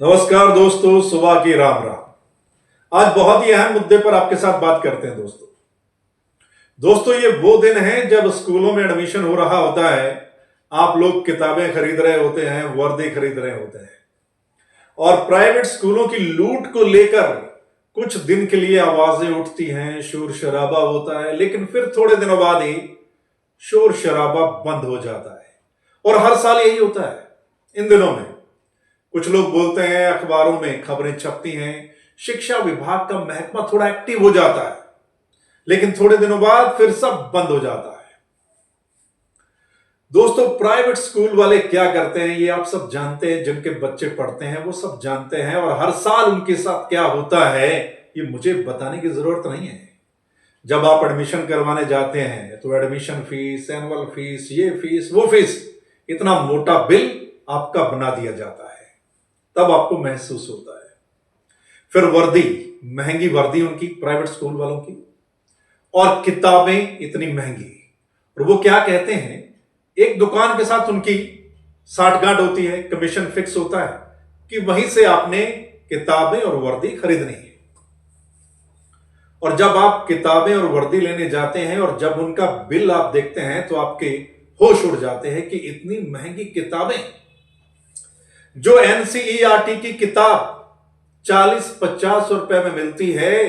नमस्कार दोस्तों, सुबह की राम राम। आज बहुत ही अहम मुद्दे पर आपके साथ बात करते हैं दोस्तों, ये वो दिन है जब स्कूलों में एडमिशन हो रहा होता है। आप लोग किताबें खरीद रहे होते हैं, वर्दी खरीद रहे होते हैं और प्राइवेट स्कूलों की लूट को लेकर कुछ दिन के लिए आवाजें उठती हैं, शोर शराबा होता है, लेकिन फिर थोड़े दिनों बाद ही शोर शराबा बंद हो जाता है। और हर साल यही होता है। इन दिनों में कुछ लोग बोलते हैं, अखबारों में खबरें छपती हैं, शिक्षा विभाग का महकमा थोड़ा एक्टिव हो जाता है, लेकिन थोड़े दिनों बाद फिर सब बंद हो जाता है। दोस्तों, प्राइवेट स्कूल वाले क्या करते हैं ये आप सब जानते हैं। जिनके बच्चे पढ़ते हैं वो सब जानते हैं, और हर साल उनके साथ क्या होता है ये मुझे बताने की जरूरत नहीं है। जब आप एडमिशन करवाने जाते हैं तो एडमिशन फीस, एनुअल फीस, ये फीस, वो फीस, इतना मोटा बिल आपका बना दिया जाता है। तब आपको महसूस होता है। फिर वर्दी, महंगी वर्दी उनकी, प्राइवेट स्कूल वालों की, और किताबें इतनी महंगी। और वो क्या कहते हैं, एक दुकान के साथ उनकी साठगांठ होती है, कमीशन फिक्स होता है कि वहीं से आपने किताबें और वर्दी खरीदनी है। और जब आप किताबें और वर्दी लेने जाते हैं और जब उनका बिल आप देखते हैं तो आपके होश उड़ जाते हैं कि इतनी महंगी किताबें। जो एनसीईआरटी की किताब 40-50 रुपए में मिलती है,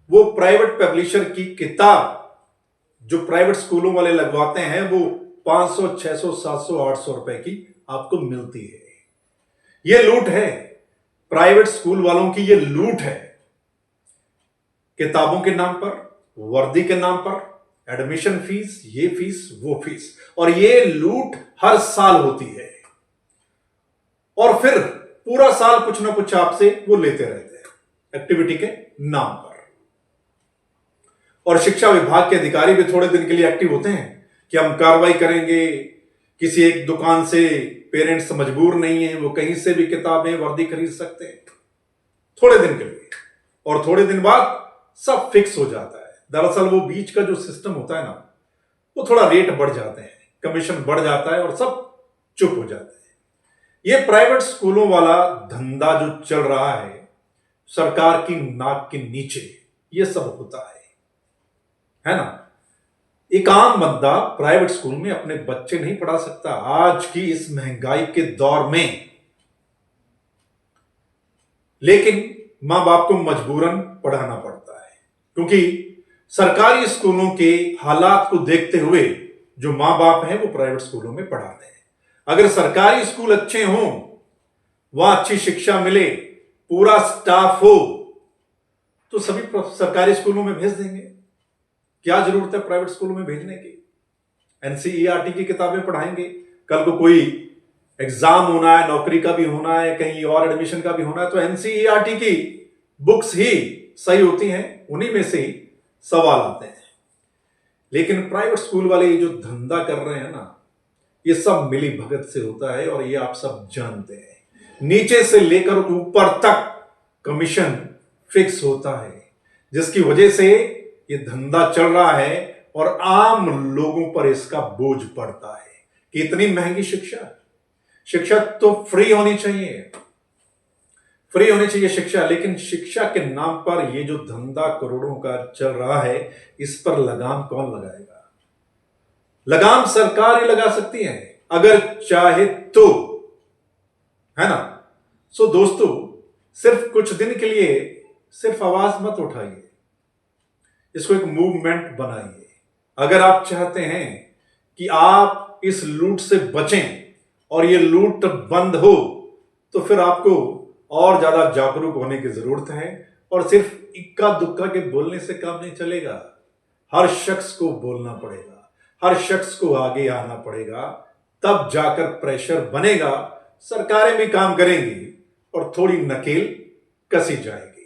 वो प्राइवेट पब्लिशर की किताब जो प्राइवेट स्कूलों वाले लगवाते हैं वो 500, 600, 700, 800 रुपए की आपको मिलती है। ये लूट है, प्राइवेट स्कूल वालों की ये लूट है। किताबों के नाम पर, वर्दी के नाम पर, एडमिशन फीस, ये फीस, वो फीस, और ये लूट हर साल होती है। और फिर पूरा साल कुछ ना कुछ आपसे वो लेते रहते हैं एक्टिविटी के नाम पर। और शिक्षा विभाग के अधिकारी भी थोड़े दिन के लिए एक्टिव होते हैं कि हम कार्रवाई करेंगे। किसी एक दुकान से पेरेंट्स मजबूर नहीं है, वो कहीं से भी किताबें, वर्दी खरीद सकते हैं थोड़े दिन के लिए, और थोड़े दिन बाद सब फिक्स हो जाता है। दरअसल वो बीच का जो सिस्टम होता है ना, वो थोड़ा रेट बढ़ जाते हैं, कमीशन बढ़ जाता है और सब चुप हो जाते हैं। ये प्राइवेट स्कूलों वाला धंधा जो चल रहा है सरकार की नाक के नीचे, ये सब होता है ना। एक आम बंदा प्राइवेट स्कूल में अपने बच्चे नहीं पढ़ा सकता आज की इस महंगाई के दौर में, लेकिन मां बाप को मजबूरन पढ़ाना पड़ता है, क्योंकि सरकारी स्कूलों के हालात को देखते हुए जो मां बाप हैं वो प्राइवेट स्कूलों में पढ़ाते हैं। अगर सरकारी स्कूल अच्छे हों, वहां अच्छी शिक्षा मिले, पूरा स्टाफ हो, तो सभी सरकारी स्कूलों में भेज देंगे। क्या जरूरत है प्राइवेट स्कूलों में भेजने की? एनसीईआरटी की किताबें पढ़ाएंगे, कल को कोई एग्जाम होना है, नौकरी का भी होना है, कहीं और एडमिशन का भी होना है, तो एनसीईआरटी की बुक्स ही सही होती हैं, उन्हीं में से सवाल आते हैं। लेकिन प्राइवेट स्कूल वाले ये जो धंधा कर रहे हैं ना, ये सब मिली भगत से होता है, और ये आप सब जानते हैं। नीचे से लेकर ऊपर तक कमीशन फिक्स होता है, जिसकी वजह से ये धंधा चल रहा है और आम लोगों पर इसका बोझ पड़ता है कि इतनी महंगी शिक्षा तो फ्री होनी चाहिए, फ्री होनी चाहिए शिक्षा, लेकिन शिक्षा के नाम पर ये जो धंधा करोड़ों का चल रहा है, इस पर लगाम कौन लगाएगा? लगाम सरकार ही लगा सकती है अगर चाहे तो, है ना। सो दोस्तों, सिर्फ कुछ दिन के लिए सिर्फ आवाज मत उठाइए, इसको एक मूवमेंट बनाइए। अगर आप चाहते हैं कि आप इस लूट से बचें और ये लूट बंद हो, तो फिर आपको और ज्यादा जागरूक होने की जरूरत है। और सिर्फ इक्का दुक्का के बोलने से काम नहीं चलेगा, हर शख्स को बोलना पड़ेगा, हर शख्स को आगे आना पड़ेगा, तब जाकर प्रेशर बनेगा, सरकारें भी काम करेंगी और थोड़ी नकेल कसी जाएगी।